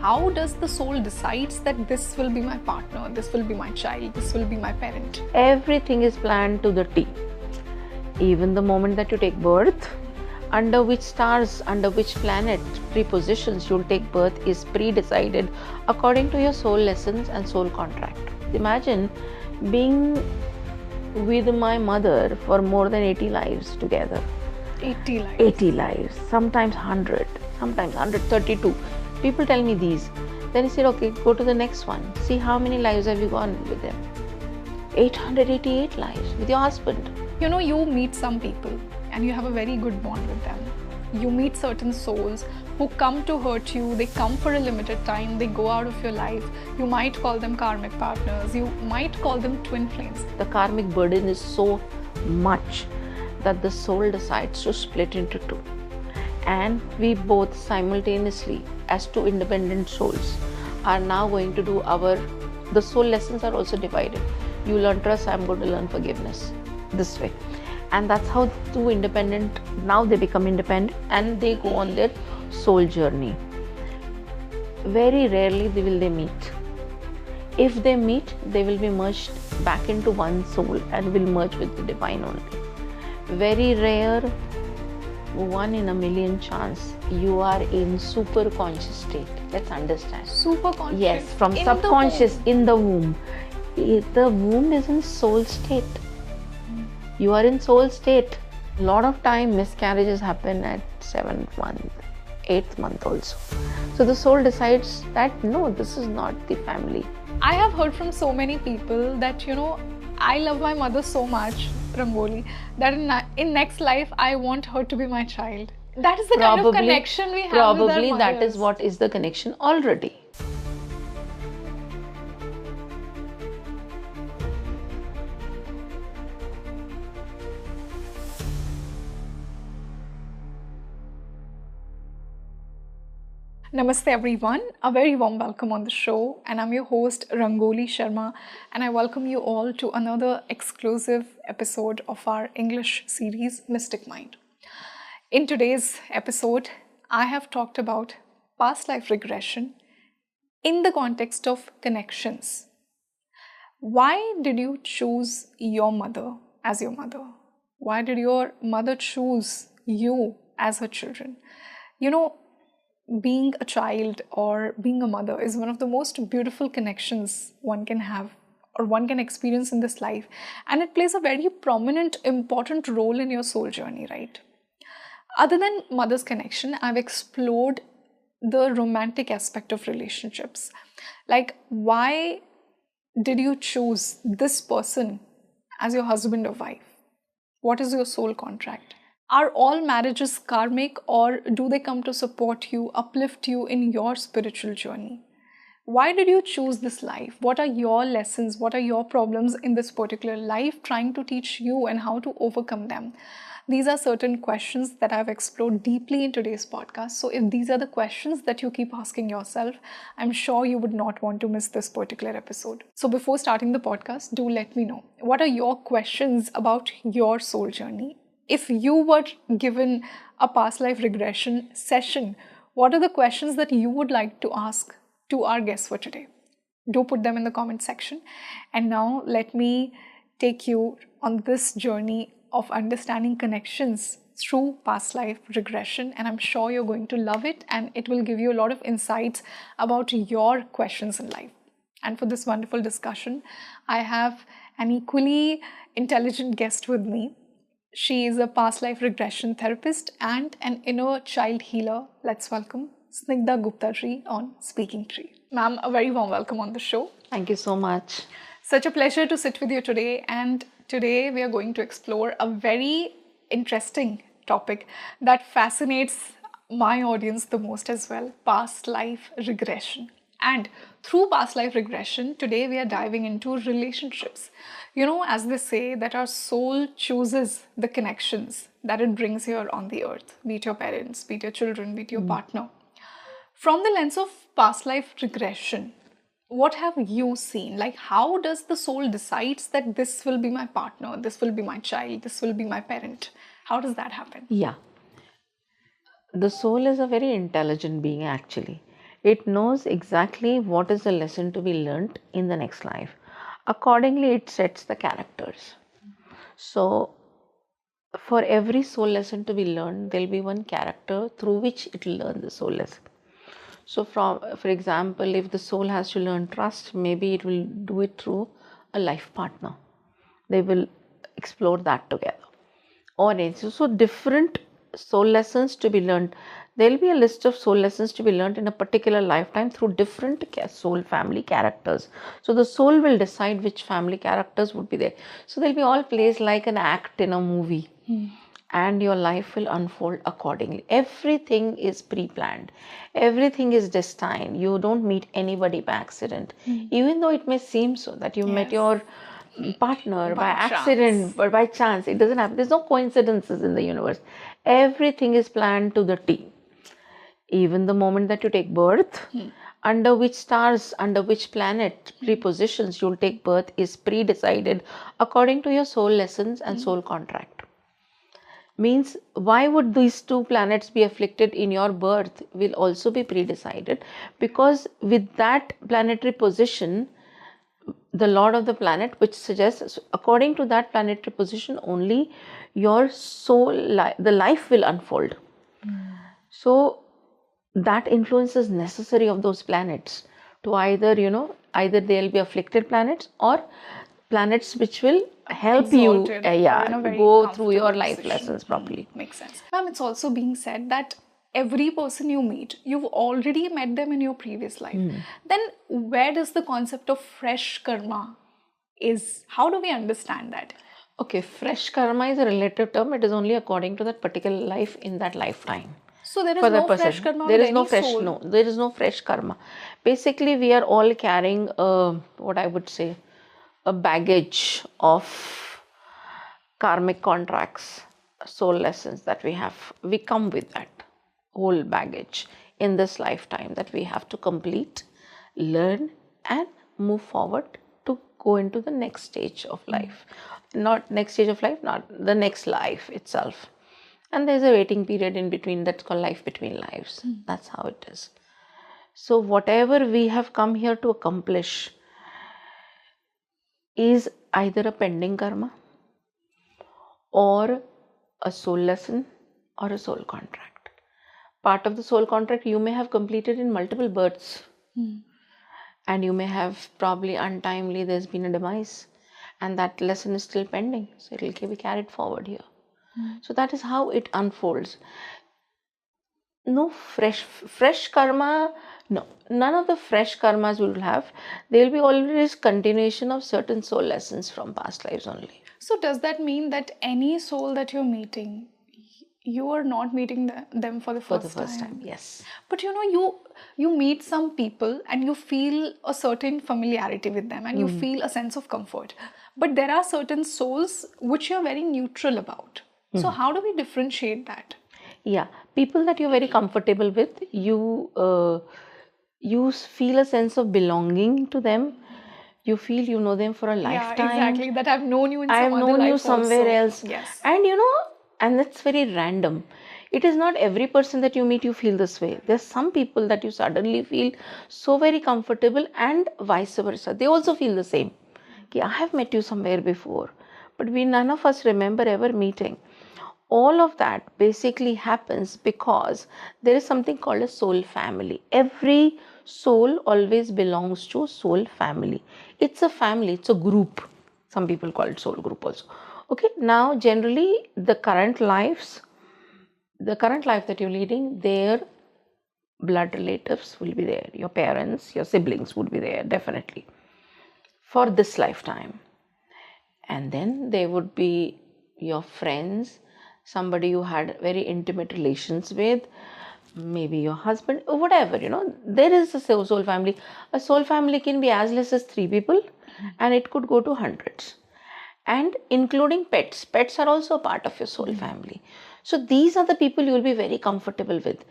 How does the soul decides that this will be my partner, this will be my child, this will be my parent? Everything is planned to the T. Even the moment that you take birth, under which stars, under which planet, prepositions you'll take birth is pre-decided according to your soul lessons and soul contract. Imagine being with my mother for more than 80 lives together. 80 lives. 80 lives, sometimes 100, sometimes 132. People tell me these. Then he said, okay, go to the next one. See how many lives have you gone with them? 888 lives with your husband. You know, you meet some people and you have a very good bond with them. You meet certain souls who come to hurt you, they come for a limited time, they go out of your life. You might call them karmic partners, you might call them twin flames. The karmic burden is so much that the soul decides to split into two. And we both simultaneously, as two independent souls, are now going to do the soul lessons are also divided. You learn trust, I'm going to learn forgiveness. This way. And that's how two independent, now they become independent and they go on their soul journey. Very rarely will they meet. If they meet, they will be merged back into one soul and will merge with the divine only. Very rare, 1 in a million chance, you are in super conscious state. Let's understand. Super conscious? Yes, from subconscious in the womb. The womb is in soul state. You are in soul state. A lot of time miscarriages happen at 7th month, 8th month also. So the soul decides that no, this is not the family. I have heard from so many people that, you know, I love my mother so much, Rangoli, that in next life I want her to be my child. That is the kind of connection we have with our mothers. Probably that is what is the connection already. Namaste everyone, a very warm welcome on the show, and I'm your host Rangoli Sharma, and I welcome you all to another exclusive episode of our English series Mystic Mind. In today's episode, I have talked about past life regression in the context of connections. Why did you choose your mother as your mother? Why did your mother choose you as her children? You know, being a child or being a mother is one of the most beautiful connections one can have or one can experience in this life, and it plays a very prominent, important role in your soul journey, right? Other than mother's connection, I've explored the romantic aspect of relationships. Like, why did you choose this person as your husband or wife? What is your soul contract? Are all marriages karmic, or do they come to support you, uplift you in your spiritual journey? Why did you choose this life? What are your lessons? What are your problems in this particular life trying to teach you, and how to overcome them? These are certain questions that I've explored deeply in today's podcast. So if these are the questions that you keep asking yourself, I'm sure you would not want to miss this particular episode. So before starting the podcast, do let me know, what are your questions about your soul journey? If you were given a past life regression session, what are the questions that you would like to ask to our guests for today? Do put them in the comment section. And now let me take you on this journey of understanding connections through past life regression. And I'm sure you're going to love it, and it will give you a lot of insights about your questions in life. And for this wonderful discussion, I have an equally intelligent guest with me. She is a past life regression therapist and an inner child healer. Let's welcome Snigdha Gupta ji on Speaking Tree. Ma'am, a very warm welcome on the show. Thank you so much. Such a pleasure to sit with you today. And today we are going to explore a very interesting topic that fascinates my audience the most as well, past life regression. And through past life regression, today we are diving into relationships. You know, as they say, that our soul chooses the connections that it brings here on the earth, be it your parents, be it your children, be it your partner. From the lens of past life regression, what have you seen? Like, how does the soul decides that this will be my partner, this will be my child, this will be my parent? How does that happen? Yeah. The soul is a very intelligent being actually. It knows exactly what is the lesson to be learnt in the next life. Accordingly, it sets the characters. So, for every soul lesson to be learned, there will be one character through which it will learn the soul lesson. So, for example, if the soul has to learn trust, maybe it will do it through a life partner. They will explore that together. Or so different soul lessons to be learned. There will be a list of soul lessons to be learned in a particular lifetime through different soul family characters. So the soul will decide which family characters would be there. So they'll be all placed like an act in a movie. And your life will unfold accordingly. Everything is pre-planned. Everything is destined. You don't meet anybody by accident. Even though it may seem so that you met your partner by accident or by chance. It doesn't happen. There's no coincidences in the universe. Everything is planned to the T. Even the moment that you take birth, under which stars, under which planet prepositions you'll take birth is pre-decided according to your soul lessons and soul contract. Means, why would these two planets be afflicted in your birth will also be pre-decided, because with that planetary position, the lord of the planet, which suggests according to that planetary position only your soul, the life will unfold. So that influence is necessary of those planets to either, either they'll be afflicted planets or planets which will help you go through your life lessons properly. Makes sense. Ma'am, it's also being said that every person you meet, you've already met them in your previous life. Then where does the concept of fresh karma is? How do we understand that? Okay, fresh karma is a relative term. It is only according to that particular life in that lifetime. So there is no fresh karma. There is no fresh soul. No, there is no fresh karma. Basically, we are all carrying what I would say, a baggage of karmic contracts, soul lessons that we have. We come with that whole baggage in this lifetime that we have to complete, learn and move forward to go into the next stage of life. Not next stage of life, not the next life itself. And there's a waiting period in between that's called life between lives. That's how it is. So whatever we have come here to accomplish is either a pending karma or a soul lesson or a soul contract. Part of the soul contract you may have completed in multiple births. And you may have probably untimely, there's been a demise. And that lesson is still pending. So it will be carried forward here. So that is how it unfolds. No fresh karma, no. None of the fresh karmas we will have. There will be always continuation of certain soul lessons from past lives only. So does that mean that any soul that you're meeting, you are not meeting them for the first time? Yes. But you meet some people and you feel a certain familiarity with them and you feel a sense of comfort. But there are certain souls which you're very neutral about. So how do we differentiate that? Yeah, people that you're very comfortable with, you feel a sense of belonging to them. You feel you know them for a lifetime. Yeah, exactly. That I've known you in some other life. I've known you somewhere else. Yes. And and that's very random. It is not every person that you meet you feel this way. There's some people that you suddenly feel so very comfortable, and vice versa. They also feel the same. Okay, I have met you somewhere before, but none of us remember ever meeting. All of that basically happens because there is something called a soul family. Every soul always belongs to soul family. It's a family, it's a group. Some people call it soul group also. Okay, now generally the current life that you're leading, their blood relatives will be there. Your parents, your siblings would be there, definitely, for this lifetime. And then there would be your friends, somebody you had very intimate relations with, maybe your husband, or whatever, there is a soul family. A soul family can be as less as 3 people and it could go to hundreds. And including pets. Pets are also a part of your soul family. So these are the people you will be very comfortable with.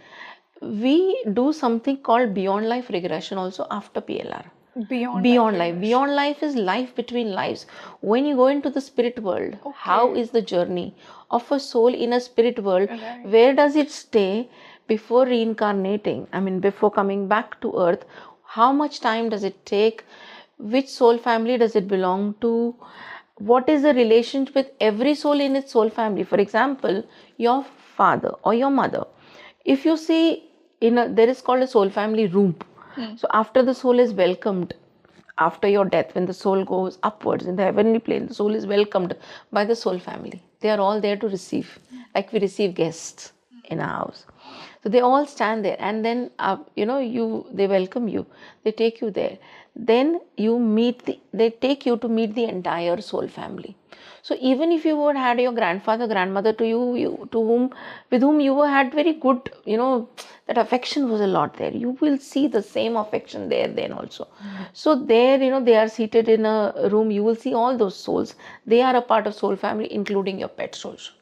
We do something called beyond life regression also after PLR. Beyond life. Beyond life is life between lives. When you go into the spirit world, how is the journey of a soul in a spirit world? Where does it stay before reincarnating, I mean, before coming back to earth, how much time does it take? Which soul family does it belong to? What is the relationship with every soul in its soul family? For example, your father or your mother. If you see, there is called a soul family room. So after the soul is welcomed, after your death, when the soul goes upwards in the heavenly plane, the soul is welcomed by the soul family. They are all there to receive, like we receive guests in our house. So they all stand there, and then they welcome you. They take you there. Then they take you to meet the entire soul family. So even if you would had your grandfather, grandmother to with whom you were had very good, that affection was a lot there. You will see the same affection there then also. So there, they are seated in a room. You will see all those souls. They are a part of soul family, including your pets also.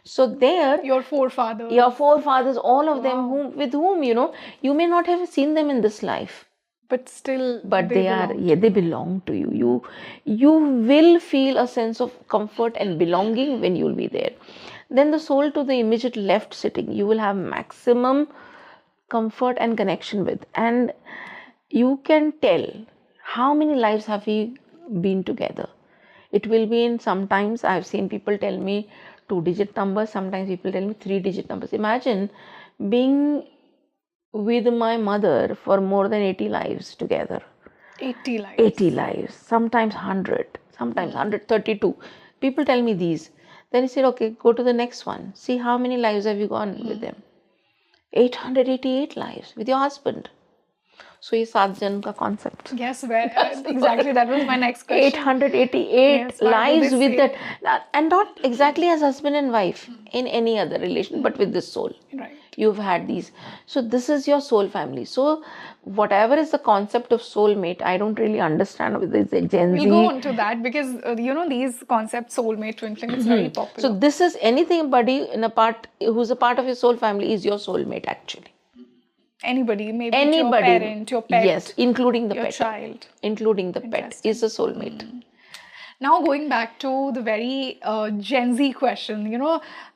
So there, your forefathers, all of them with whom you may not have seen them in this life, but still, but they belong to you. You will feel a sense of comfort and belonging when you will be there. Then the soul to the immediate left sitting, you will have maximum comfort and connection with, and you can tell how many lives have we been together. It will be in, sometimes I've seen people tell me 2-digit numbers, sometimes people tell me 3-digit numbers. Imagine being with my mother for more than 80 lives together. 80 lives. 80 lives, sometimes 100, sometimes 132. People tell me these. Then he said, okay, go to the next one. See how many lives have you gone with them? 888 lives with your husband. So ये 7 जन्म का concept. Yes, exactly. That was my next question. 888 lives with that, and not exactly as husband and wife in any other relation, but with this soul. Right. You've had these. So this is your soul family. So whatever is the concept of soulmate, I don't really understand with this Gen Z. We'll go on to that because these concepts, soulmate, twin flame, it's very popular. So this is anybody who's a part of your soul family is your soulmate actually. Anybody, maybe your parent, your pet. Yes, including the your pet. Child. Including the pet is a soulmate. Now going back to the very Gen Z question,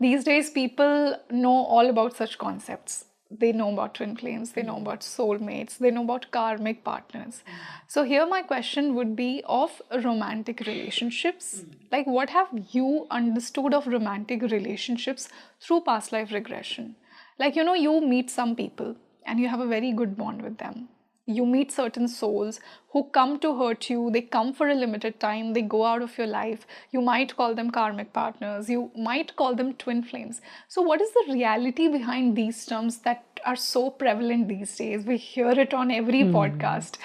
these days people know all about such concepts. They know about twin flames, they know about soulmates, they know about karmic partners. So here my question would be of romantic relationships. Like, what have you understood of romantic relationships through past life regression? Like, you meet some people and you have a very good bond with them. You meet certain souls who come to hurt you. They come for a limited time. They go out of your life. You might call them karmic partners. You might call them twin flames. So what is the reality behind these terms that are so prevalent these days? We hear it on every podcast.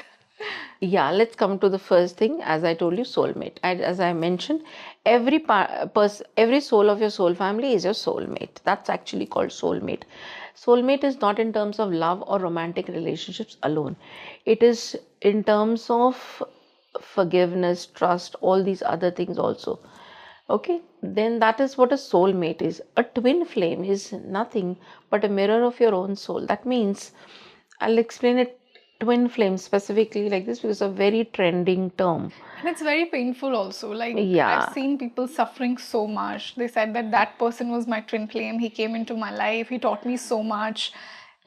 Yeah, let's come to the first thing. As I told you, soulmate. As I mentioned, every soul of your soul family is your soulmate. That's actually called soulmate. Soulmate is not in terms of love or romantic relationships alone. It is in terms of forgiveness, trust, all these other things also. Okay, then that is what a soulmate is. A twin flame is nothing but a mirror of your own soul. That means, I'll explain it, twin flame specifically like this because it's a very trending term. And it's very painful also. Like, I've seen people suffering so much. They said that person was my twin flame. He came into my life. He taught me so much.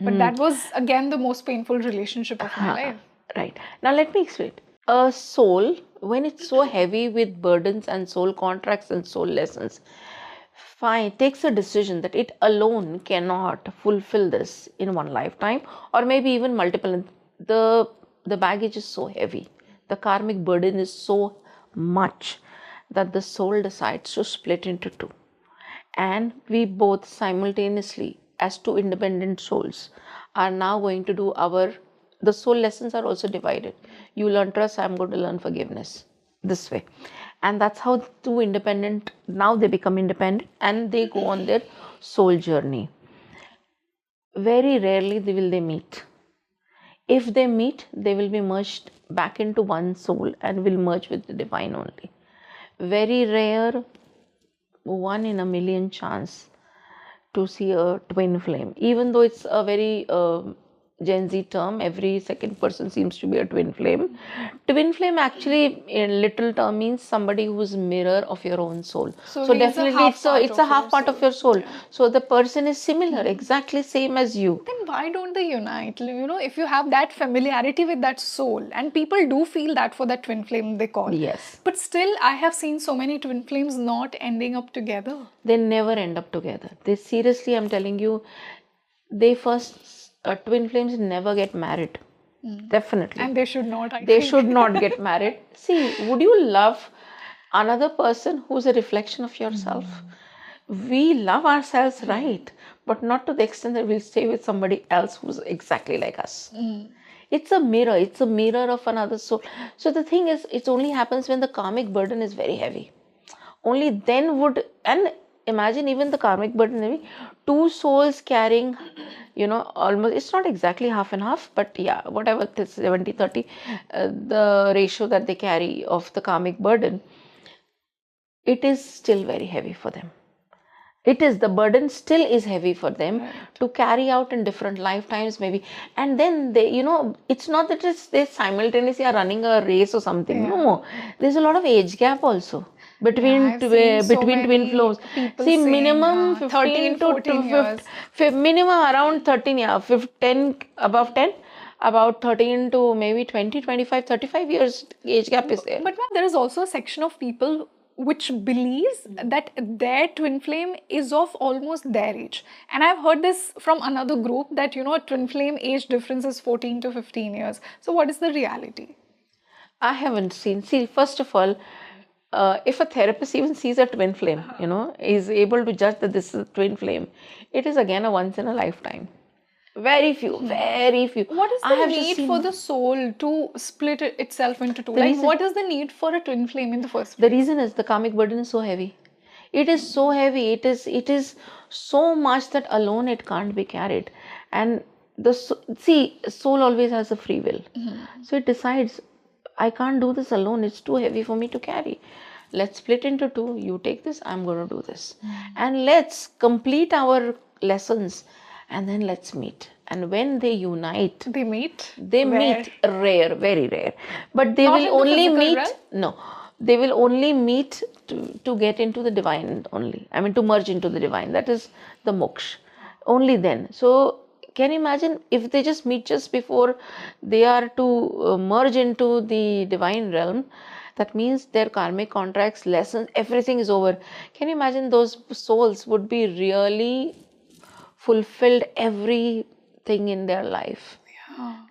But that was, again, the most painful relationship of my life. Right. Now, let me explain. A soul, when it's so heavy with burdens and soul contracts and soul lessons, takes a decision that it alone cannot fulfill this in one lifetime or maybe even multiple. The baggage is so heavy. The karmic burden is so much that the soul decides to split into two. And we both simultaneously, as two independent souls, are now going to do the soul lessons are also divided. You learn trust, I'm going to learn forgiveness. This way. And that's how two independent, now they become independent and they go on their soul journey. Very rarely will they meet. If they meet, they will be merged back into one soul and will merge with the divine only. Very rare, 1 in a million chance to see a twin flame. Even though it's a very Gen Z term. Every second person seems to be a twin flame. Twin flame actually in literal term means somebody who's mirror of your own soul. So So he's a definitely half part it's of a half your part of soul. your soul. Yeah. So the person is similar, exactly same as you. Then why don't they unite? You know, if you have that familiarity with that soul, and people do feel that for that twin flame they call. Yes. But still, I have seen so many twin flames not ending up together. They never end up together. They seriously, I'm telling you, they first twin flames never get married. Definitely. And they should not, I They think. should not get married. See, would you love another person who's a reflection of yourself? We love ourselves, right? But not to the extent that we'll stay with somebody else who's exactly like us. It's a mirror. It's a mirror of another soul. So the thing is, it only happens when the karmic burden is very heavy. Only then would, and imagine even the karmic burden heavy, two souls carrying, almost, it's not exactly half and half, but yeah, whatever, this 70-30, the ratio that they carry of the karmic burden, it is still very heavy for them. The burden still is heavy for them to carry out in different lifetimes maybe. And then they, it's not that they simultaneously are running a race or something. No, there's a lot of age gap also between twin flames. See, minimum 15 to 15 years. Minimum around 13 years, 10, above 10. About 13 to maybe 20, 25, 35 years age gap is there. But there is also a section of people which believes that their twin flame is of almost their age. And I've heard this from another group that, twin flame age difference is 14 to 15 years. So what is the reality? I haven't seen. See, first of all, if a therapist even sees a twin flame, is able to judge that this is a twin flame, it is again a once in a lifetime. Very few, very few. What is the need for the soul to split itself into two? What is the need for a twin flame in the first place? The reason is the karmic burden is so heavy. It is so heavy. It is so much that alone it can't be carried. And soul always has a free will. So it decides, I can't do this alone. It's too heavy for me to carry. Let's split into two. You take this, I'm going to do this. And let's complete our lessons. And then let's meet. And when they unite, they meet rare, very rare. But they will only meet. No, they will only meet to get into the divine only. I mean, to merge into the divine. That is the moksha. Only then. So can you imagine if they just meet just before they are to merge into the divine realm? That means their karmic contracts, lessons, everything is over. Can you imagine those souls would be really fulfilled everything in their life?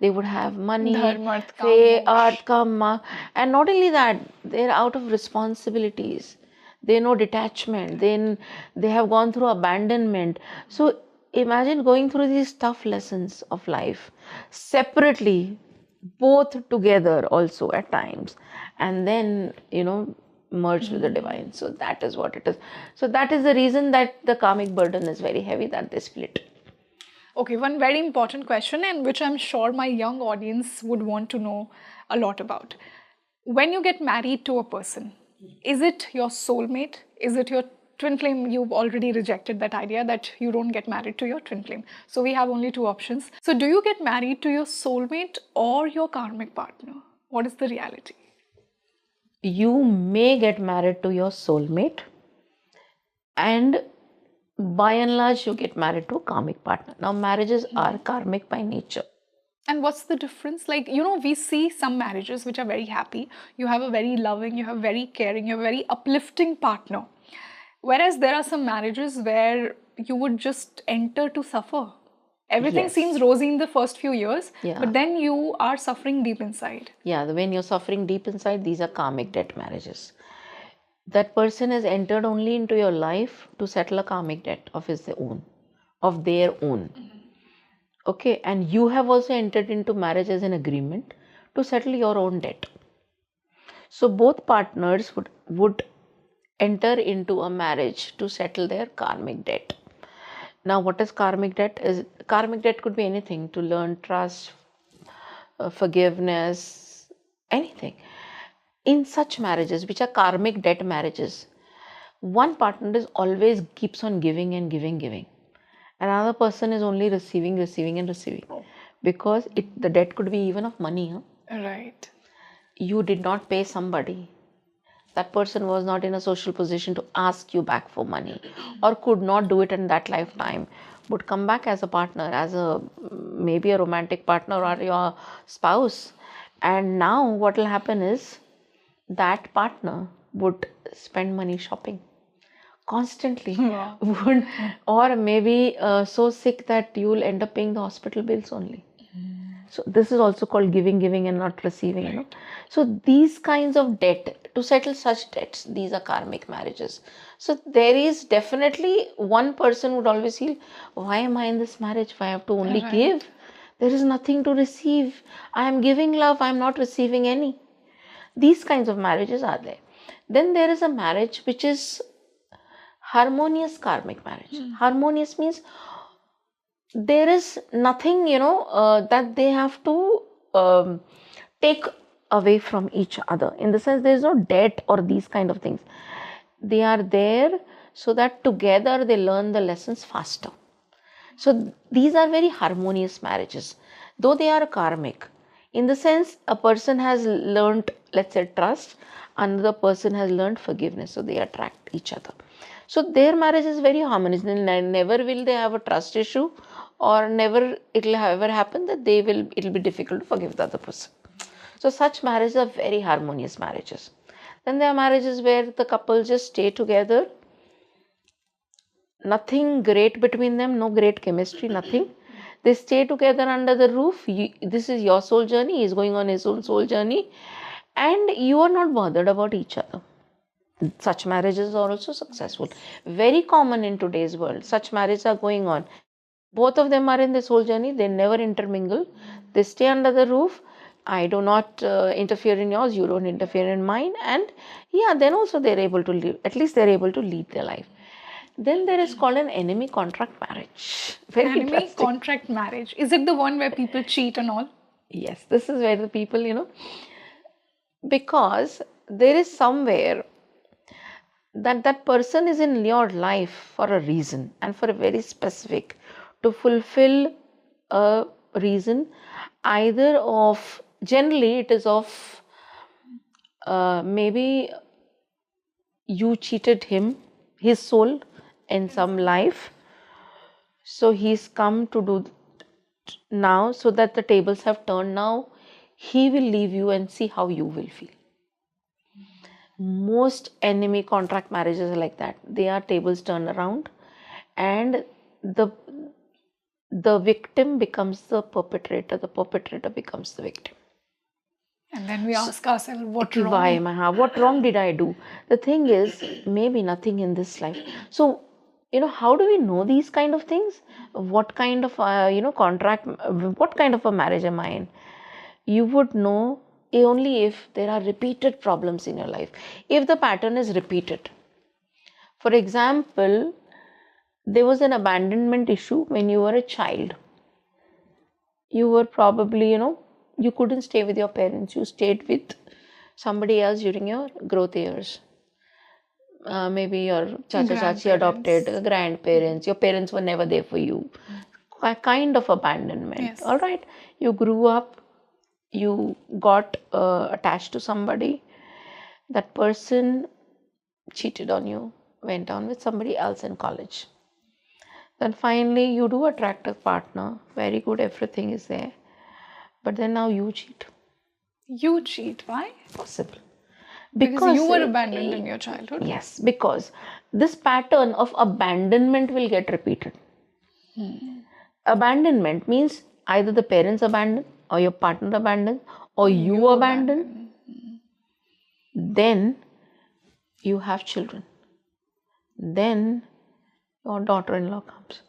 They would have money, and not only that, they're out of responsibilities. They know detachment. Then they have gone through abandonment. So imagine going through these tough lessons of life separately, both together also at times, and then merged with the divine. So that is what it is. So that is the reason that the karmic burden is very heavy, that they split. Okay, one very important question, and which I'm sure my young audience would want to know a lot about. When you get married to a person, is it your soulmate? Is it your twin flame? You've already rejected that idea that you don't get married to your twin flame. So we have only two options. So do you get married to your soulmate or your karmic partner? What is the reality? You may get married to your soulmate, and by and large, you get married to a karmic partner. Now, marriages are karmic by nature. And what's the difference? We see some marriages which are very happy. You have a very loving, you have very caring, you have a very uplifting partner. Whereas there are some marriages where you would just enter to suffer. Everything seems rosy in the first few years, but then you are suffering deep inside. Yeah, when you're suffering deep inside, these are karmic debt marriages. That person has entered only into your life to settle a karmic debt of their own. Okay, and you have also entered into marriage as an agreement to settle your own debt. So both partners would enter into a marriage to settle their karmic debt. Now, what is karmic debt? Karmic debt could be anything: to learn trust, forgiveness, anything. In such marriages, which are karmic debt marriages, one partner is always keeps on giving and giving. Another person is only receiving and receiving. because the debt could be even of money. Right. You did not pay somebody. That person was not in a social position to ask you back for money, or could not do it in that lifetime, would come back as a partner, as a maybe a romantic partner or your spouse. And now what will happen is that partner would spend money shopping constantly. Wow. would, or maybe so sick that you will end up paying the hospital bills only. So this is also called giving and not receiving. Right. So these kinds of debt, to settle such debts, these are karmic marriages. So there is definitely one person would always feel, why am I in this marriage if I have to only Right. give? There is nothing to receive. I am giving love, I am not receiving any. These kinds of marriages are there. Then there is a marriage which is harmonious karmic marriage. Harmonious means there is nothing, that they have to take away from each other. In the sense, there is no debt or these kind of things. They are there so that together they learn the lessons faster. So these are very harmonious marriages, though they are karmic. In the sense, a person has learned, let's say, trust, another person has learned forgiveness, so they attract each other. So their marriage is very harmonious. Never will they have a trust issue, or never it will ever happen that it will be difficult to forgive the other person. So such marriages are very harmonious marriages. Then there are marriages where the couple just stay together, nothing great between them, no great chemistry, nothing. They stay together under the roof. This is your soul journey, he is going on his own soul journey, and you are not bothered about each other. Such marriages are also successful. Very common in today's world. Such marriages are going on. Both of them are in the soul journey. They never intermingle. They stay under the roof. I do not interfere in yours. You don't interfere in mine. And yeah, then also they're able to live. At least they're able to lead their life. Then there is called an enemy contract marriage. Very Enemy interesting. contract marriage. Is it the one where people cheat and all? Yes, this is where the people, because there is somewhere that person is in your life for a reason and for a very specific, to fulfill a reason, either of, generally it is of maybe you cheated him, his soul, in some life, so he's come to do now, so that the tables have turned now, he will leave you and see how you will feel. Most enemy contract marriages are like that. They are tables turned around, and the victim becomes the perpetrator becomes the victim. And then we ask ourselves, what Why wrong? what wrong did I do? The thing is, maybe nothing in this life. So how do we know these kind of things? What kind of contract, what kind of a marriage am I in? You would know only if there are repeated problems in your life. If the pattern is repeated. For example, there was an abandonment issue when you were a child. You were probably, you couldn't stay with your parents. You stayed with somebody else during your growth years. Maybe your chachi adopted, grandparents. Your parents were never there for you. A kind of abandonment. Yes. All right. You grew up. You got attached to somebody. That person cheated on you, went on with somebody else in college. Then finally you do attract a partner. Very good, everything is there. But then now you cheat. You cheat. Why? Possible. Because you were abandoned in your childhood. Yes, because this pattern of abandonment will get repeated. Abandonment means either the parents abandon, or your partner abandoned, or you abandon. Then you have children. Then your daughter-in-law comes.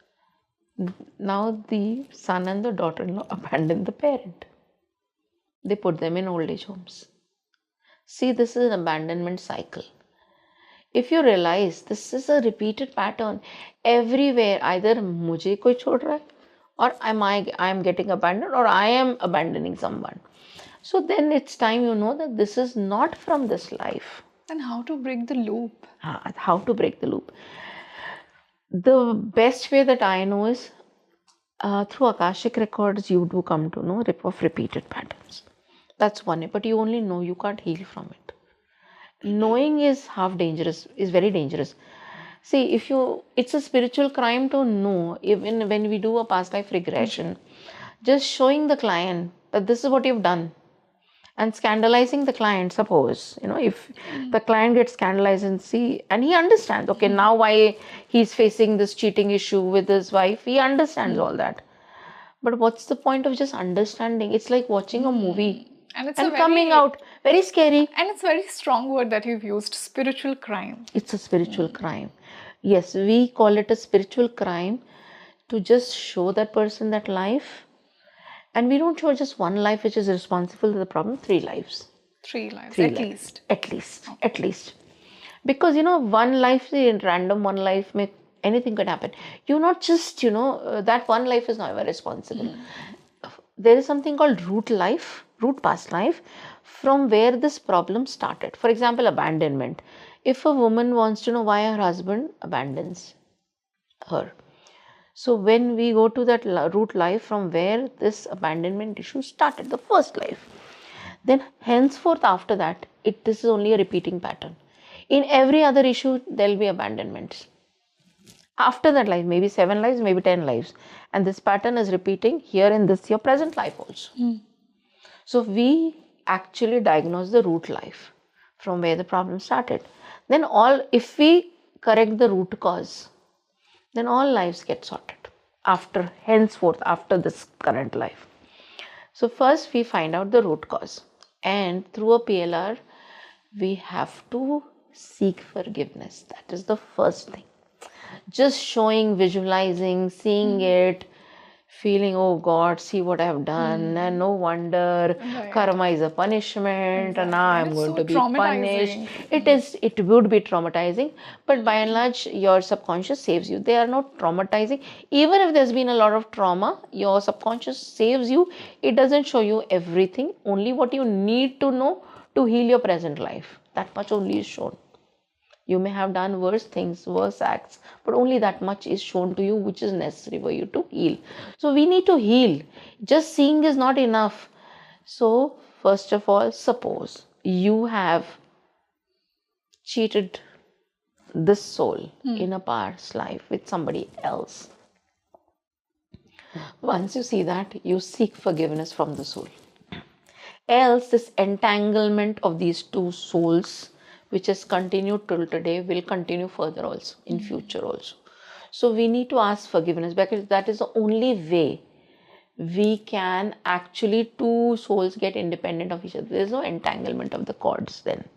Now the son and the daughter-in-law abandon the parent. They put them in old age homes. See, this is an abandonment cycle. If you realize this is a repeated pattern everywhere, either mujhe koi chhod raha hai, or I am getting abandoned, or I am abandoning someone. So then it's time that this is not from this life. Then how to break the loop? How to break the loop? The best way that I know is Through Akashic records, you do come to know of repeated patterns. That's one, but you only know, you can't heal from it. Knowing is half dangerous, is very dangerous. See, it's a spiritual crime to know, even when we do a past life regression, just showing the client that this is what you've done and scandalizing the client. Suppose, if the client gets scandalized and he understands, okay, now why he's facing this cheating issue with his wife, he understands all that. But what's the point of just understanding? It's like watching a movie and coming out very scary. And it's a very strong word that you've used, spiritual crime. It's a spiritual crime. Yes, we call it a spiritual crime to just show that person that life. And we don't show just one life which is responsible for the problem, 3 lives. 3 lives, at least. At least. Because, one life, random one life, anything could happen. You're not just, that one life is never responsible. There is something called root past life, from where this problem started. For example, abandonment. If a woman wants to know why her husband abandons her, so when we go to that root life from where this abandonment issue started, the first life, then henceforth after that, this is only a repeating pattern. In every other issue, there will be abandonments. After that life, maybe 7 lives, maybe 10 lives. And this pattern is repeating here in your present life also. So we actually diagnose the root life from where the problem started. Then if we correct the root cause, then all lives get sorted henceforth after this current life. So first we find out the root cause, and through a PLR we have to seek forgiveness. That is the first thing. Just showing, visualizing, seeing it, feeling, oh God, see what I have done, and no wonder karma is a punishment, and now I'm going to be punished. It would be traumatizing, but by and large, your subconscious saves you. They are not traumatizing. Even if there's been a lot of trauma, your subconscious saves you. It doesn't show you everything, only what you need to know to heal your present life. That much only is shown. You may have done worse things, worse acts, but only that much is shown to you, which is necessary for you to heal. So we need to heal. Just seeing is not enough. So first of all, suppose you have cheated this soul in a past life with somebody else. Once you see that, you seek forgiveness from the soul. Else, this entanglement of these 2 souls, which has continued till today, will continue further also, in future also. So we need to ask forgiveness, because that is the only way we can actually 2 souls get independent of each other. There is no entanglement of the cords then.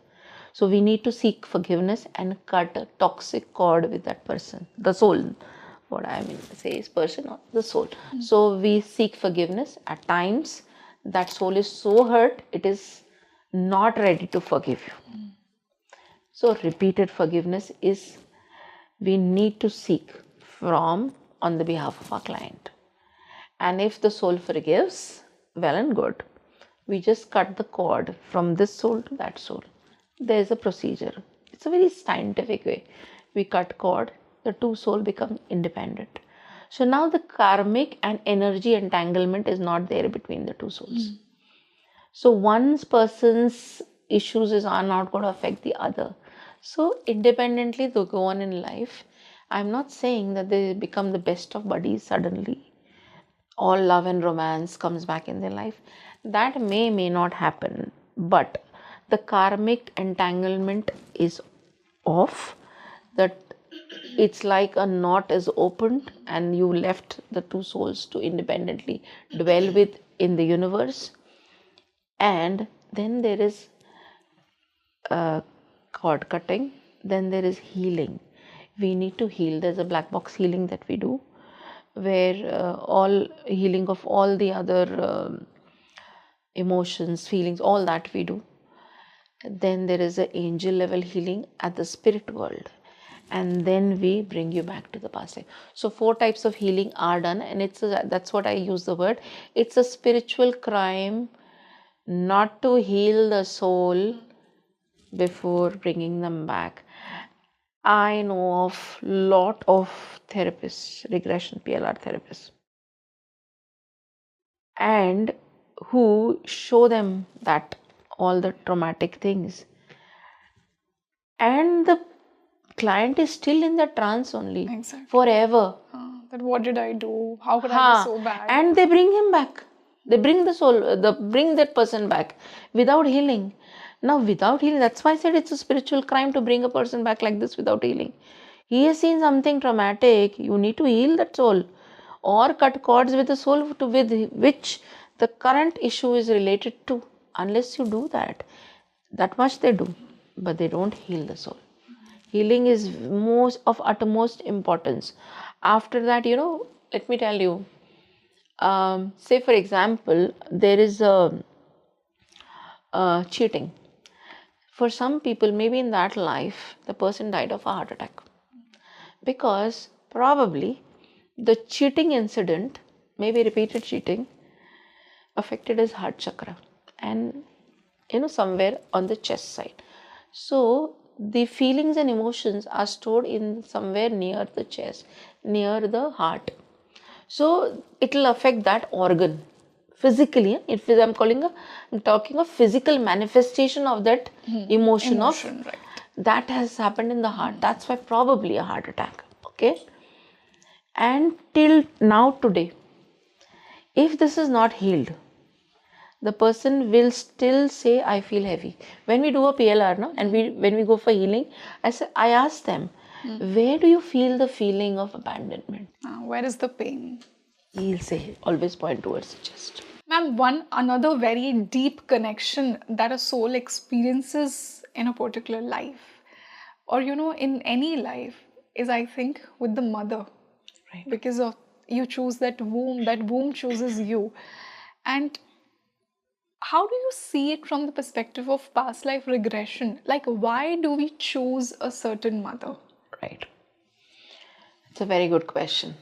So we need to seek forgiveness and cut a toxic cord with that person, the soul. What I mean to say is person or the soul. So we seek forgiveness. At times, that soul is so hurt, it is not ready to forgive you. So repeated forgiveness is, we need to seek on the behalf of our client. And if the soul forgives, well and good. We just cut the cord from this soul to that soul. There is a procedure. It's a very scientific way. We cut cord, the 2 souls become independent. So now the karmic and energy entanglement is not there between the 2 souls. So one person's issues are not going to affect the other. So independently they go on in life. I'm not saying that they become the best of buddies suddenly. All love and romance comes back in their life. That may not happen. But the karmic entanglement is off. That it's like a knot is opened and you left the 2 souls to independently dwell with in the universe. And then there is cord cutting, then there is healing. We need to heal. There's a black box healing that we do, where all healing of all the other emotions, feelings, all that we do. Then there is an angel level healing at the spirit world, and then we bring you back to the past life. So 4 types of healing are done, and that's what I use the word. It's a spiritual crime not to heal the soul before bringing them back. I know of lot of therapists, regression PLR therapists, and who show them that all the traumatic things, and the client is still in the trance only. Exactly. Forever. That what did I do? How could I be so bad? And they bring him back. They bring the soul, bring that person back without healing. Now, without healing, that's why I said it's a spiritual crime to bring a person back like this without healing. He has seen something traumatic. You need to heal that soul, or cut cords with the soul with which the current issue is related to. Unless you do that, that much they do, but they don't heal the soul. Healing is most of utmost importance. After that, let me tell you. Say for example, there is cheating. For some people, maybe in that life, the person died of a heart attack, because probably the cheating incident, maybe repeated cheating, affected his heart chakra and somewhere on the chest side. So the feelings and emotions are stored in somewhere near the chest, near the heart. So it will affect that organ physically. If I'm talking of physical manifestation of that emotion right. that has happened in the heart. That's why probably a heart attack. Okay. And till now today, if this is not healed, the person will still say, I feel heavy. When we do a PLR, no, and when we go for healing, I ask them, where do you feel the feeling of abandonment? Where is the pain? He'll say, always point towards the chest. Ma'am, another very deep connection that a soul experiences in a particular life, or in any life, is, I think, with the mother. Right. Because of you choose that womb chooses you. And how do you see it from the perspective of past life regression? Like, why do we choose a certain mother? Right. It's a very good question.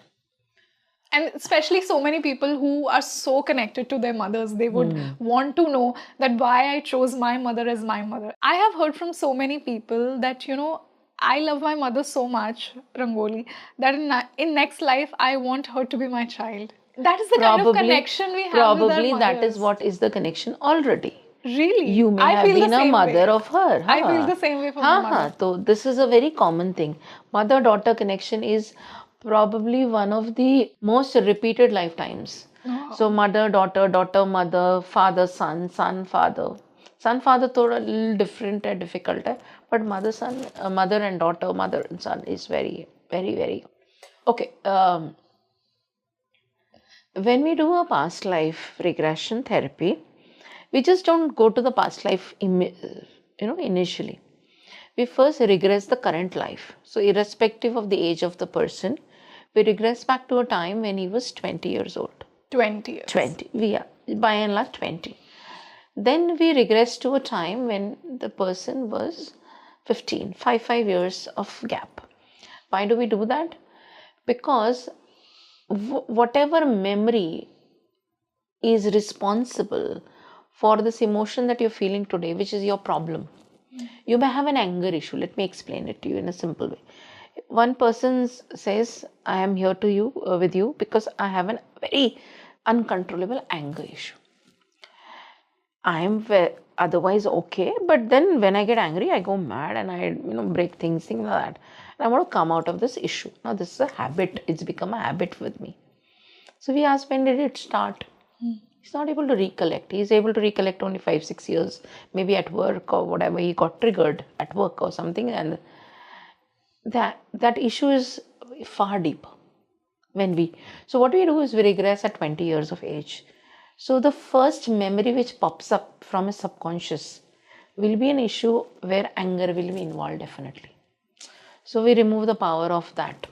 And especially so many people who are so connected to their mothers, they would want to know that why I chose my mother as my mother. I have heard from so many people that, I love my mother so much, Rangoli, that in next life, I want her to be my child. That is the kind of connection we have with our mothers. Probably that is what is the connection already. Really? You may have been a mother of her. I feel the same way for my mother. So this is a very common thing. Mother-daughter connection is probably one of the most repeated lifetimes. So mother, daughter, mother, father, son, father. Son, father, thoda a little different and difficult, but mother, son, mother and daughter, mother and son is very, very, very. Okay. When we do a past life regression therapy, we just don't go to the past life, initially. We first regress the current life. So irrespective of the age of the person, we regress back to a time when he was 20 years old. 20 years. 20. We are, by and large, 20. Then we regress to a time when the person was 15, 5 years of gap. Why do we do that? Because whatever memory is responsible for this emotion that you're feeling today, which is your problem. You may have an anger issue. Let me explain it to you in a simple way. One person says, I am here to you with you because I have a very uncontrollable anger issue. I am otherwise okay, but then when I get angry, I go mad and I break things like that. And I want to come out of this issue. Now this is a habit. It's become a habit with me. So we ask, when did it start? He's not able to recollect. He's able to recollect only 5-6 years, maybe at work or whatever. He got triggered at work or something, and that issue is far deeper. So what we do is we regress at 20 years of age. So the first memory which pops up from his subconscious will be an issue where anger will be involved, definitely. So we remove the power of that.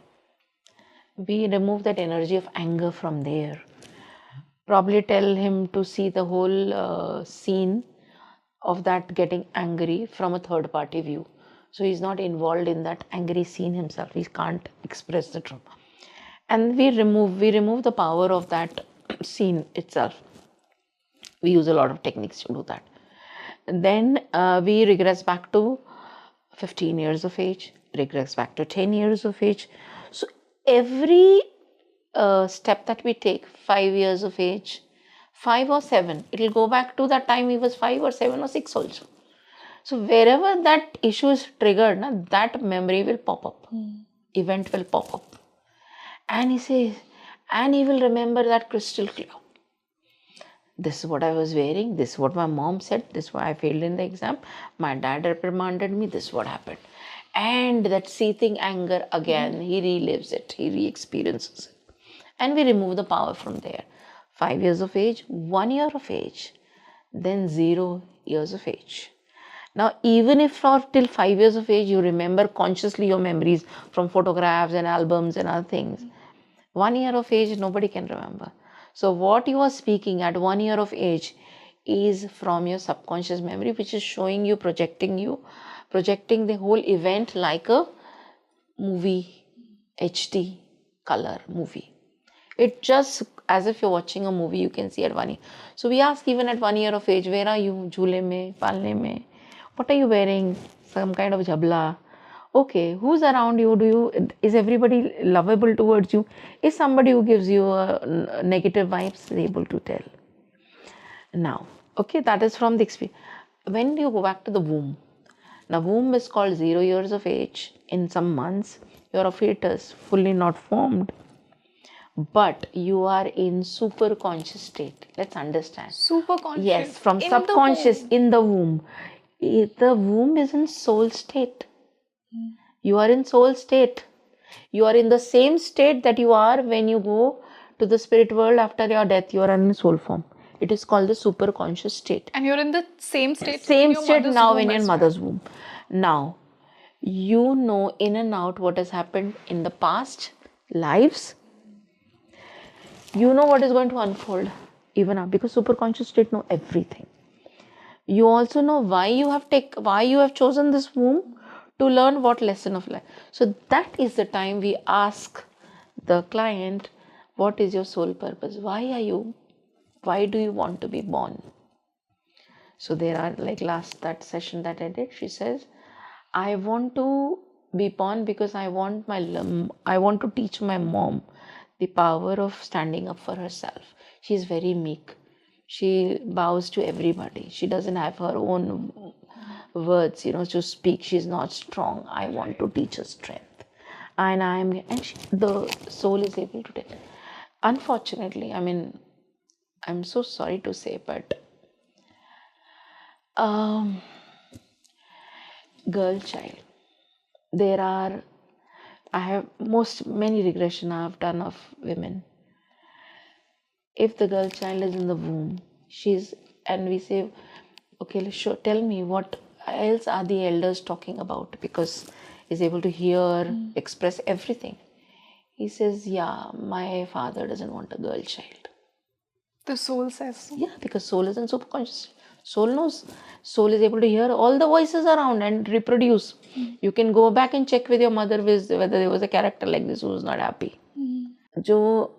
We remove that energy of anger from there. Probably tell him to see the whole scene of that getting angry from a third party view. So he's not involved in that angry scene himself. He can't express the trauma. And we remove the power of that scene itself. We use a lot of techniques to do that. And then we regress back to 15 years of age, regress back to 10 years of age. So every step that we take, 5 years of age, 5 or 7. It will go back to that time he was 5 or 7 or 6 also. So wherever that issue is triggered, that memory will pop up. Event will pop up. And he says, and he will remember that crystal clear. This is what I was wearing. This is what my mom said. This is why I failed in the exam. My dad reprimanded me. This is what happened. And that seething anger again, he relives it. He re-experiences it. And we remove the power from there. 5 years of age, 1 year of age, then 0 years of age. Now, even if for till 5 years of age, you remember consciously your memories from photographs and albums and other things, 1 year of age, nobody can remember. So what you are speaking at 1 year of age is from your subconscious memory, which is showing you, projecting the whole event like a movie, HD color movie. It just as if you're watching a movie, you can see at 1 year. So we ask even at 1 year of age, where are you? Jhule mein, palne mein. What are you wearing? Some kind of jhabla. Okay, who's around you? Is everybody lovable towards you? Is somebody who gives you a negative vibes able to tell? Now, okay, that is from the experience. When you go back to the womb, now womb is called 0 years of age. In some months, you're a fetus, fully not formed. But you are in super conscious state. Let's understand. Super conscious? Yes, from subconscious in the womb. The womb is in soul state. You are in soul state. You are in the same state that you are when you go to the spirit world after your death. You are in soul form. It is called the super conscious state. And you're in the same state? Same state now in your mother's womb. Now, you know in and out what has happened in the past lives. You know what is going to unfold even now, because super conscious state know everything. You also know why you have chosen this womb, to learn what lesson of life. So that is the time we ask the client, what is your soul purpose? Why do you want to be born? So there are, like that session that I did, she says, I want to be born because I want to teach my mom the power of standing up for herself. She is very meek. She bows to everybody. She doesn't have her own words, to speak. She's not strong. I want to teach her strength. The soul is able to tell. Unfortunately, I'm so sorry to say, but girl child, I have many regression I have done of women. If the girl child is in the womb, and we say, okay, sure, tell me what else are the elders talking about, because he's able to hear, express everything. He says, yeah, my father doesn't want a girl child. The soul says so? Yeah, because soul is in superconscious. Soul knows. Soul is able to hear all the voices around and reproduce. You can go back and check with your mother whether there was a character like this who was not happy. जो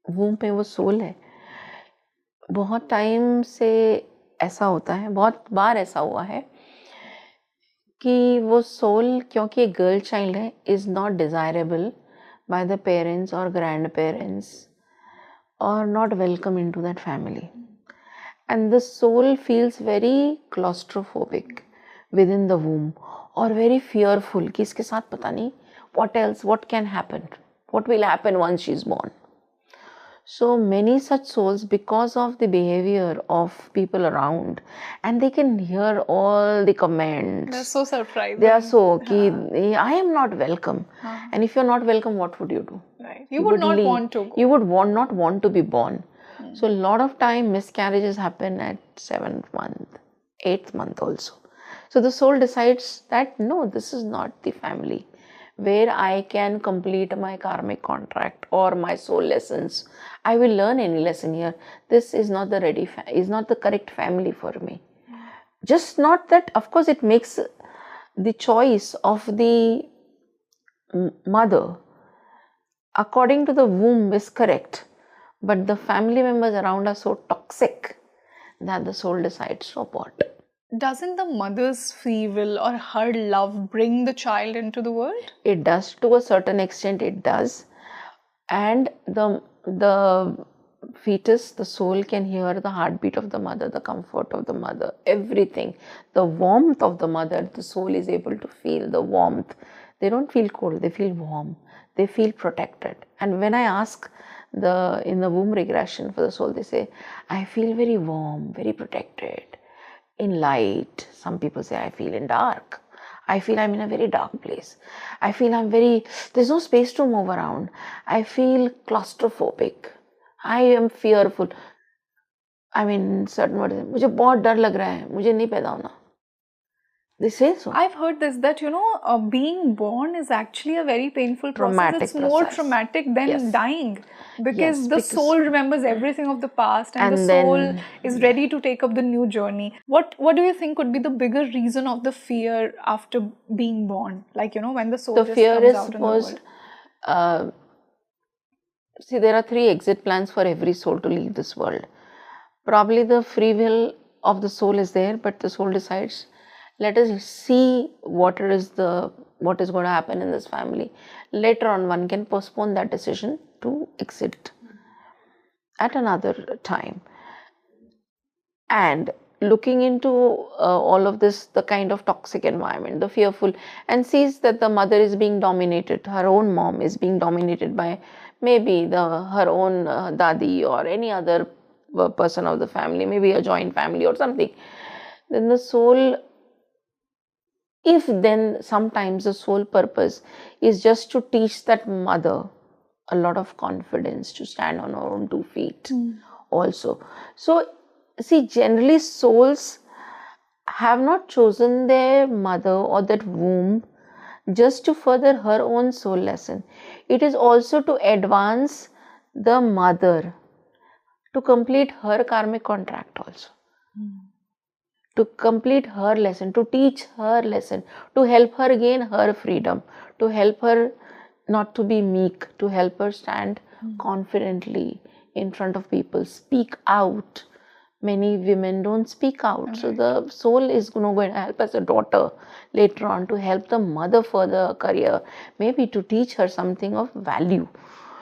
womb पे वो soul है, बहुत time से ऐसा होता है, बहुत बार ऐसा हुआ है कि वो soul, क्योंकि एक girl child है, is not desirable by the parents or grandparents or not welcome into that family. And the soul feels very claustrophobic within the womb or very fearful कि इसके साथ पता नहीं what can happen, what will happen once she is born. So many such souls, because of the behavior of people around, and they can hear all the comments. They're so surprised. They are so, I am not welcome. And if you're not welcome, what would you do? Right. You would not want to go. You would not want to be born. So a lot of time miscarriages happen at 7th month, 8th month also. So the soul decides that no, this is not the family where I can complete my karmic contract or my soul lessons. I will learn any lesson here. This is not the correct family for me. Just not that, of course, it makes the choice of the mother according to the womb is correct. But the family members around are so toxic that the soul decides to abort. Doesn't the mother's free will or her love bring the child into the world? It does, to a certain extent it does. And the fetus, the soul can hear the heartbeat of the mother, the comfort of the mother, everything. The warmth of the mother, the soul is able to feel the warmth. They don't feel cold, they feel warm. They feel protected. And when I ask in the womb regression for the soul, they say, I feel very warm, very protected, in light. Some people say, I feel in dark. I feel I'm in a very dark place. I feel there's no space to move around. I feel claustrophobic. I am fearful. I mean, certain words, मुझे बहुत डर लग रहा है, मुझे नहीं पैदा होना. They say so. I've heard this, that being born is actually a very painful process. Traumatic it's more process. traumatic than Yes. dying, because Yes, the because- soul remembers everything of the past, and the then- soul is ready to take up the new journey. What do you think could be the bigger reason of the fear after being born? Like, when the soul The just fear comes is out in the world. supposed, see, there are 3 exit plans for every soul to leave this world. Probably the free will of the soul is there, but the soul decides, let us see what is going to happen in this family. Later on, one can postpone that decision to exit at another time. And looking into all of this, the kind of toxic environment, the fearful, and sees that the mother is being dominated, her own mom is being dominated by maybe her own dadi or any other person of the family, maybe a joint family or something, then the soul, if then sometimes the soul purpose is just to teach that mother a lot of confidence to stand on her own 2 feet also. So see, generally souls have not chosen their mother or that womb just to further her own soul lesson. It is also to advance the mother, to complete her karmic contract also. To complete her lesson, to teach her lesson, to help her gain her freedom, to help her not to be meek, to help her stand confidently in front of people, speak out. Many women don't speak out. So the soul is going to help as a daughter later on to help the mother further her career, maybe to teach her something of value.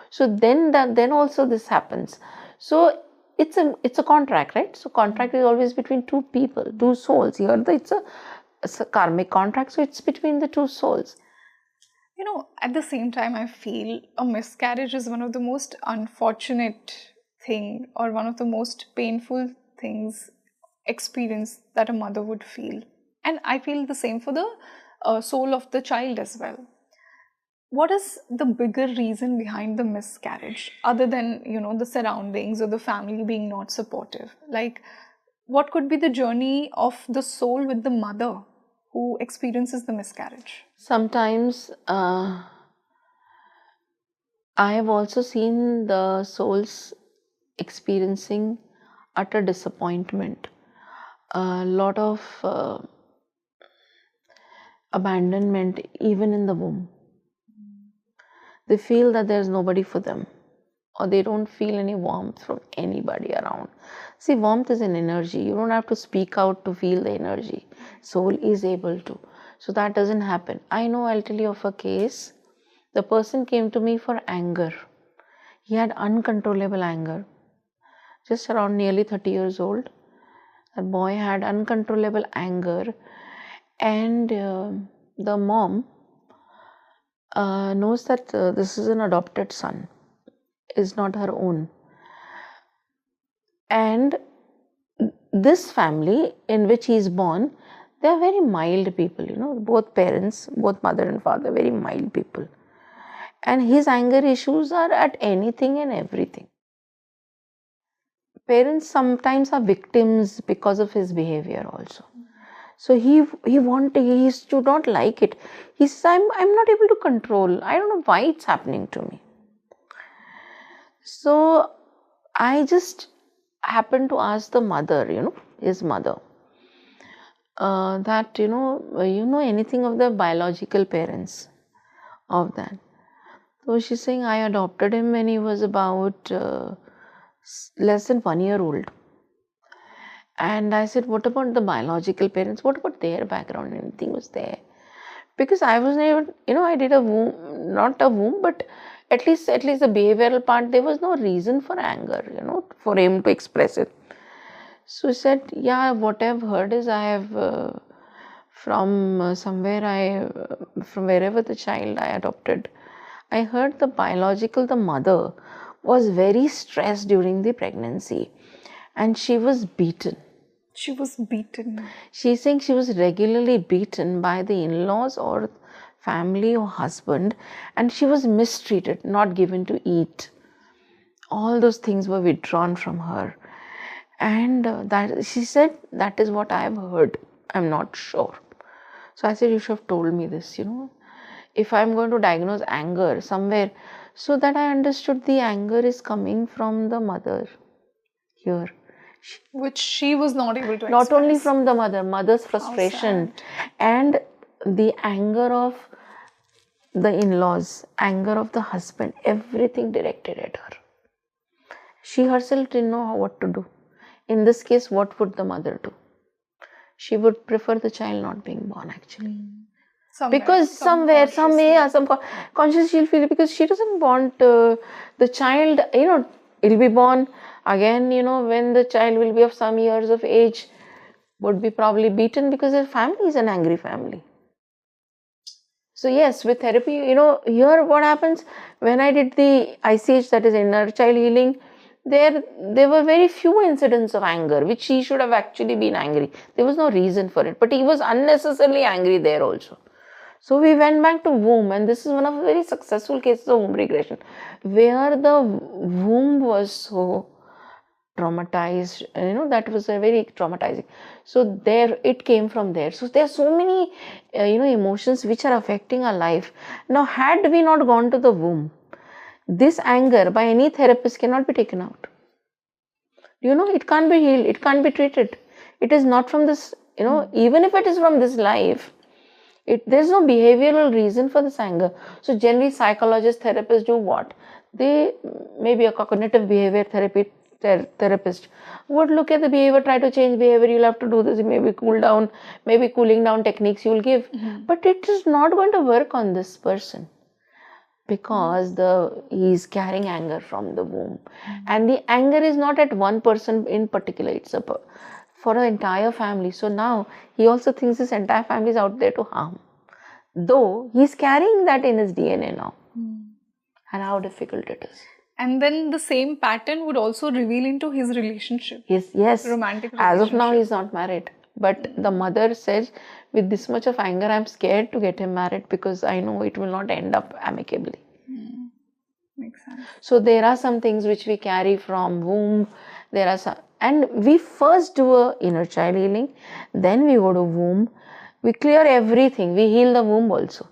So then also this happens. So it's a contract, right? So contract is always between 2 people, 2 souls. Here it's a karmic contract, so it's between the 2 souls. At the same time, I feel a miscarriage is one of the most unfortunate thing, or one of the most painful things experience that a mother would feel. And I feel the same for the soul of the child as well. What is the bigger reason behind the miscarriage, other than, the surroundings or the family being not supportive? Like, what could be the journey of the soul with the mother who experiences the miscarriage? Sometimes I have also seen the souls experiencing utter disappointment, a lot of abandonment even in the womb. They feel that there's nobody for them, or they don't feel any warmth from anybody around. See, warmth is an energy. You don't have to speak out to feel the energy. Soul is able to. So that doesn't happen. I'll tell you of a case. The person came to me for anger. He had uncontrollable anger. Just around nearly 30 years old. That boy had uncontrollable anger, and the mom knows that this is an adopted son, is not her own. And this family in which he is born, they are very mild people, both parents, both mother and father, very mild people. And his anger issues are at anything and everything. Parents sometimes are victims because of his behavior also. So he used to not like it. He says, I'm not able to control. I don't know why it's happening to me. So I just happened to ask the mother, his mother, that, anything of the biological parents of that. So she's saying, I adopted him when he was about less than 1 year old. And I said, what about the biological parents? What about their background? Anything was there? Because I was never, I did a womb, not a womb, but at least the behavioral part, there was no reason for anger, for him to express it. So he said, yeah, what I've heard is I have from from wherever the child I adopted, I heard the mother was very stressed during the pregnancy and she was beaten. She was beaten. She's saying she was regularly beaten by the in-laws or family or husband, and she was mistreated, not given to eat. All those things were withdrawn from her. And that she said, that is what I have heard. I'm not sure. So I said, you should have told me this, if I'm going to diagnose anger somewhere, so that I understood the anger is coming from the mother here. Which she was not able to express. Not only from the mother's frustration and the anger of the in-laws, anger of the husband, everything directed at her. She herself didn't know what to do. In this case, what would the mother do? She would prefer the child not being born, actually. Because some conscious she'll feel, because she doesn't want the child, it'll be born again, when the child will be of some years of age, would be probably beaten because their family is an angry family. So yes, with therapy, here what happens, when I did the ICH, that is inner child healing, there were very few incidents of anger, which he should have actually been angry. There was no reason for it, but he was unnecessarily angry there also. So we went back to womb, and this is one of the very successful cases of womb regression, where the womb was so traumatized, that was a very traumatizing. So there, it came from there. So there are so many, emotions which are affecting our life. Now, had we not gone to the womb, this anger by any therapist cannot be taken out. It can't be healed, it can't be treated. It is not from this, even if it is from this life, there's no behavioral reason for this anger. So generally psychologists, therapists do what? They, maybe a cognitive behavior therapist would look at the behavior, try to change behavior, you'll have to do this, maybe cooling down techniques you'll give. But it is not going to work on this person, because he is carrying anger from the womb. And the anger is not at one person in particular, it's for an entire family. So now he also thinks his entire family is out there to harm, though he's carrying that in his DNA now. And how difficult it is. And then the same pattern would also reveal into his relationship. Yes. Romantic relationship. As of now, he's not married. But the mother says, with this much of anger, I'm scared to get him married because I know it will not end up amicably. Makes sense. So there are some things which we carry from womb. There are some, and we first do a inner child healing, then we go to womb. We clear everything. We heal the womb also.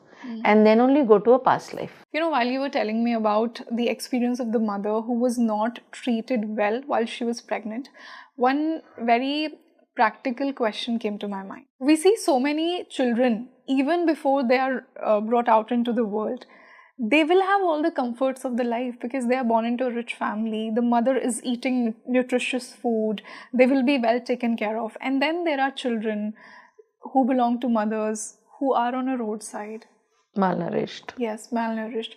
And then only go to a past life. While you were telling me about the experience of the mother who was not treated well while she was pregnant, one very practical question came to my mind. We see so many children, even before they are brought out into the world, they will have all the comforts of the life because they are born into a rich family. The mother is eating nutritious food. They will be well taken care of. And then there are children who belong to mothers who are on a roadside. Malnourished. Yes, malnourished.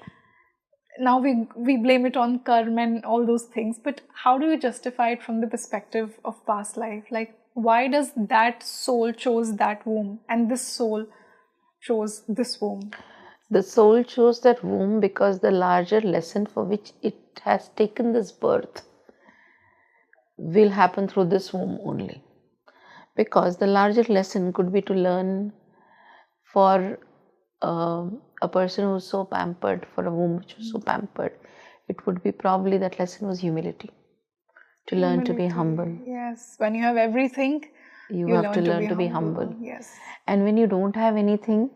Now we blame it on karma and all those things, but how do you justify it from the perspective of past life? Like, why does that soul chose that womb and this soul chose this womb? The soul chose that womb because the larger lesson for which it has taken this birth will happen through this womb only. Because the larger lesson could be to learn for a person who is so pampered, for a womb which was so pampered, it would be probably that lesson was humility. To learn to be humble. Yes, when you have everything, you have to learn to be humble. Yes. And when you don't have anything,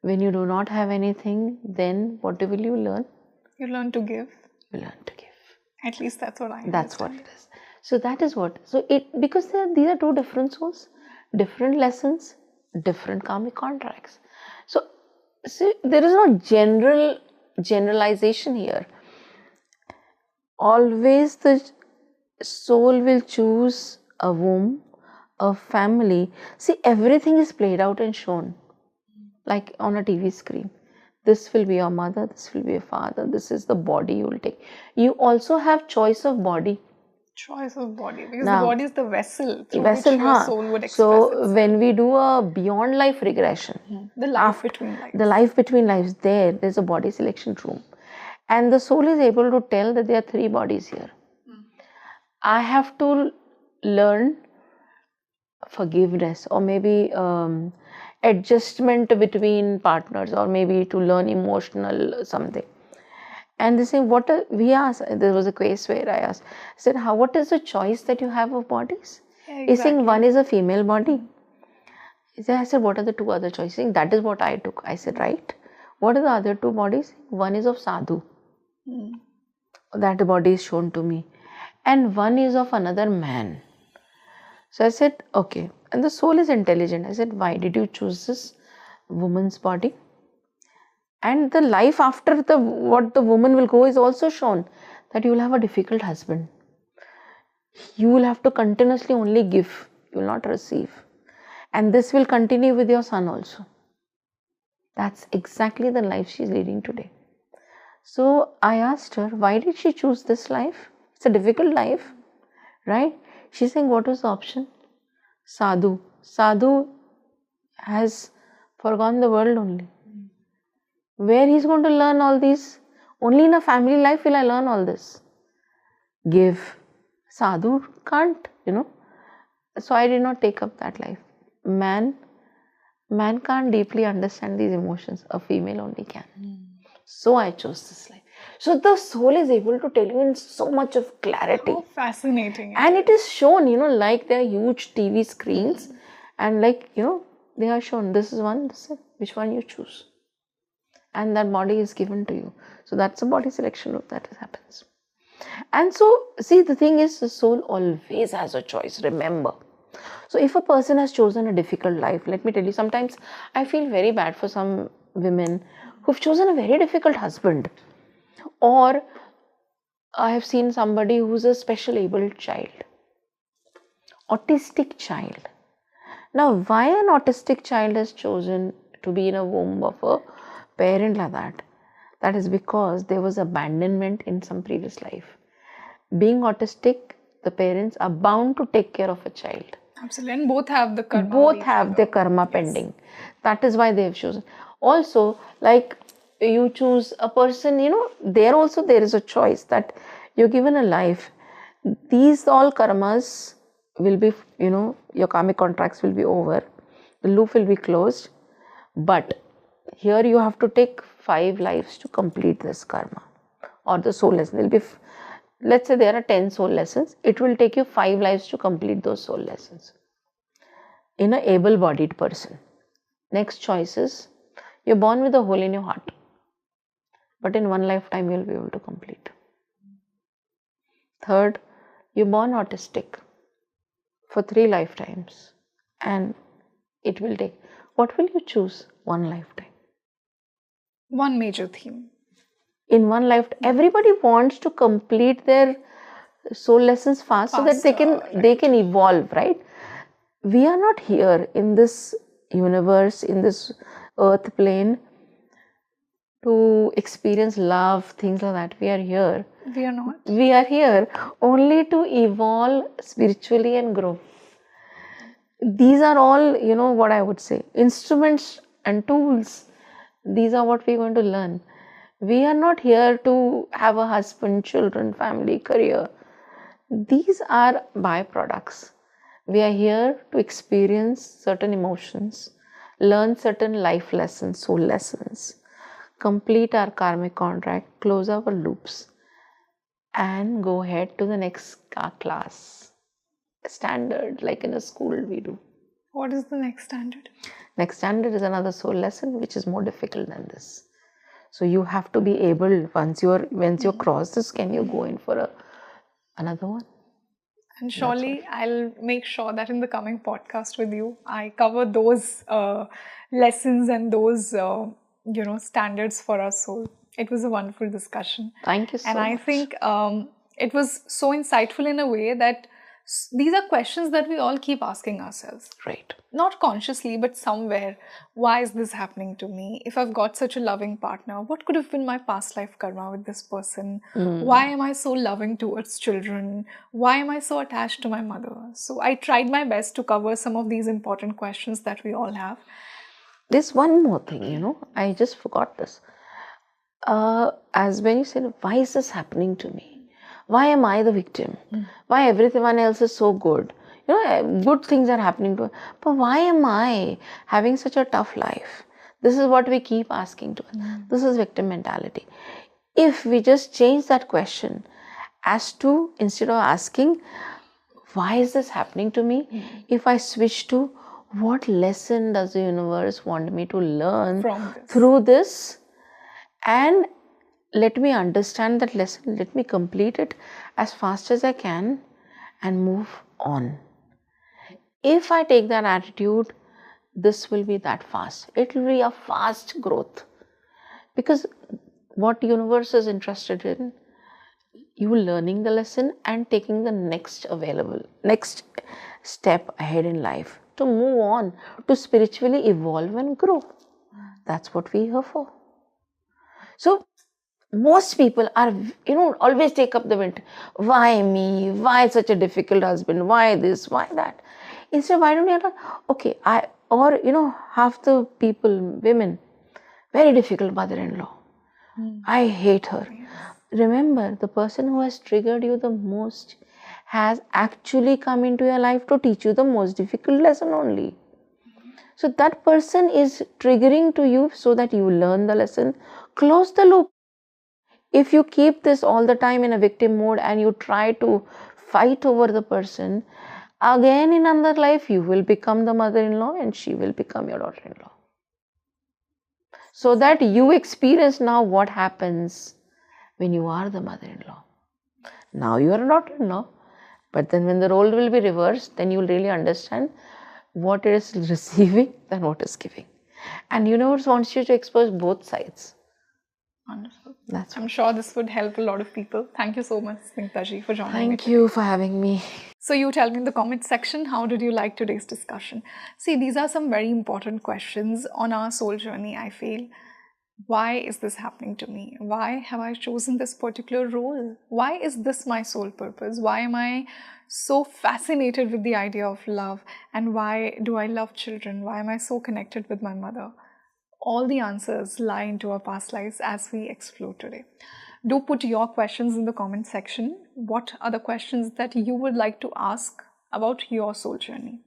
when you do not have anything, then what will you learn? You learn to give. You learn to give. At least that's what I understand. That's what it is. So that is what. So because these are two different souls, different lessons, different karmic contracts. So there is no generalization here. Always the soul will choose a womb, a family. See, everything is played out and shown, like on a TV screen. This will be your mother, this will be your father, this is the body you will take. You also have choice of body. Choice of body, because Now, the body is the vessel through vessel, which your soul would express so itself. when we do a beyond life regression, The life between lives. the life between lives, there's a body selection room, and the soul is able to tell that there are 3 bodies here. I have to learn forgiveness, or maybe adjustment between partners, or maybe to learn emotional something. And they say, we asked, there was a case where I asked, I said, what is the choice that you have of bodies? Yeah, He's saying one is a female body. I said, what are the 2 other choices? That is what I took. I said, right. What are the other 2 bodies? One is of sadhu. That body is shown to me. And one is of another man. So I said, okay. And the soul is intelligent. I said, why did you choose this woman's body? And the life after what the woman will go is also shown, that you will have a difficult husband. You will have to continuously only give. You will not receive. And this will continue with your son also. That's exactly the life she is leading today. So I asked her, why did she choose this life? It's a difficult life, right? She's saying, what was the option? Sadhu. Sadhu has forgone the world only. Where he's going to learn all these? Only in a family life will I learn all this. Give. Sadhu can't, So I did not take up that life. Man can't deeply understand these emotions. A female only can. So I chose this life. So the soul is able to tell you in so much of clarity. How fascinating. And it is shown, like there are huge TV screens, and they are shown, this is one, this is which one you choose. And that body is given to you. So that's a body selection route that happens. And so, see, the thing is, the soul always has a choice, remember. So if a person has chosen a difficult life, let me tell you, sometimes I feel very bad for some women who've chosen a very difficult husband. Or I have seen somebody who's a special abled child, autistic child. Now, why an autistic child has chosen to be in a womb of a parent like that? That is because there was abandonment in some previous life. Being autistic, the parents are bound to take care of a child. Absolutely, and both have the karma. Both have their karma pending. That is why they have chosen. Also, like you choose a person, there also there is a choice that you're given a life. These all karmas will be, your karmic contracts will be over. The loop will be closed. But here you have to take 5 lives to complete this karma or the soul lesson. There will be, let's say there are 10 soul lessons. It will take you 5 lives to complete those soul lessons. In an able-bodied person. Next choice is, you're born with a hole in your heart. But in one lifetime, you'll be able to complete. Third, you're born autistic for 3 lifetimes. And it will take, what will you choose? 1 lifetime. One major theme. In 1 lifetime, everybody wants to complete their soul lessons fast so that they can evolve, right? We are not here in this universe, in this earth plane to experience love, things like that. We are here. We are not. We are here only to evolve spiritually and grow. These are all, what I would say, instruments and tools. These are what we're going to learn. We are not here to have a husband, children, family, career. These are byproducts. We are here to experience certain emotions, learn certain life lessons, soul lessons, complete our karmic contract, close our loops, and go ahead to the next class. Standard, like in a school we do. What is the next standard? Next standard is another soul lesson which is more difficult than this. So you have to be able, once you cross this, can you go in for another one? And surely I'll make sure that in the coming podcast with you, I cover those lessons and those standards for our soul. It was a wonderful discussion. Thank you so much. And I think it was so insightful in a way that These are questions that we all keep asking ourselves. Right. Not consciously, but somewhere. Why is this happening to me? If I've got such a loving partner, what could have been my past life karma with this person? Why am I so loving towards children? Why am I so attached to my mother? So I tried my best to cover some of these important questions that we all have. There's one more thing, I just forgot this. As when you said, why is this happening to me? Why am I the victim? Why everyone else is so good? Good things are happening to us. But why am I having such a tough life? This is what we keep asking to us. This is victim mentality. If we just change that question as to, instead of asking, why is this happening to me? If I switch to, what lesson does the universe want me to learn through this? And let me understand that lesson, let me complete it as fast as I can and move on. If I take that attitude, this will be that fast. It will be a fast growth. Because what universe is interested in, you learning the lesson and taking the next step ahead in life to move on, to spiritually evolve and grow. That's what we're here for. So most people are, always take up the wind. Why me? Why such a difficult husband? Why this? Why that? Instead, why don't you, okay, half the people, women, very difficult mother-in-law. I hate her. Remember, the person who has triggered you the most has actually come into your life to teach you the most difficult lesson only. So that person is triggering to you so that you learn the lesson. Close the loop. If you keep this all the time in a victim mode and you try to fight over the person, again in another life you will become the mother-in-law and she will become your daughter-in-law. So that you experience now what happens when you are the mother-in-law. Now you are a daughter-in-law, but then when the role will be reversed, then you will really understand what is receiving and what is giving. And universe wants you to expose both sides. Wonderful. I'm sure this would help a lot of people. Thank you so much, Snigdha ji, for joining me. Thank you for having me. So you tell me in the comment section, how did you like today's discussion? See, these are some very important questions on our soul journey, I feel. Why is this happening to me? Why have I chosen this particular role? Why is this my soul purpose? Why am I so fascinated with the idea of love? And why do I love children? Why am I so connected with my mother? All the answers lie into our past lives as we explore today. Do put your questions in the comment section. What are the questions that you would like to ask about your soul journey?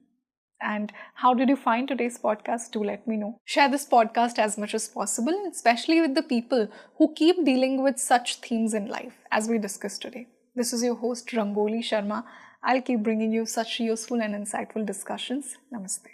And how did you find today's podcast? Do let me know. Share this podcast as much as possible, especially with the people who keep dealing with such themes in life as we discussed today. This is your host Rangoli Sharma. I'll keep bringing you such useful and insightful discussions. Namaste.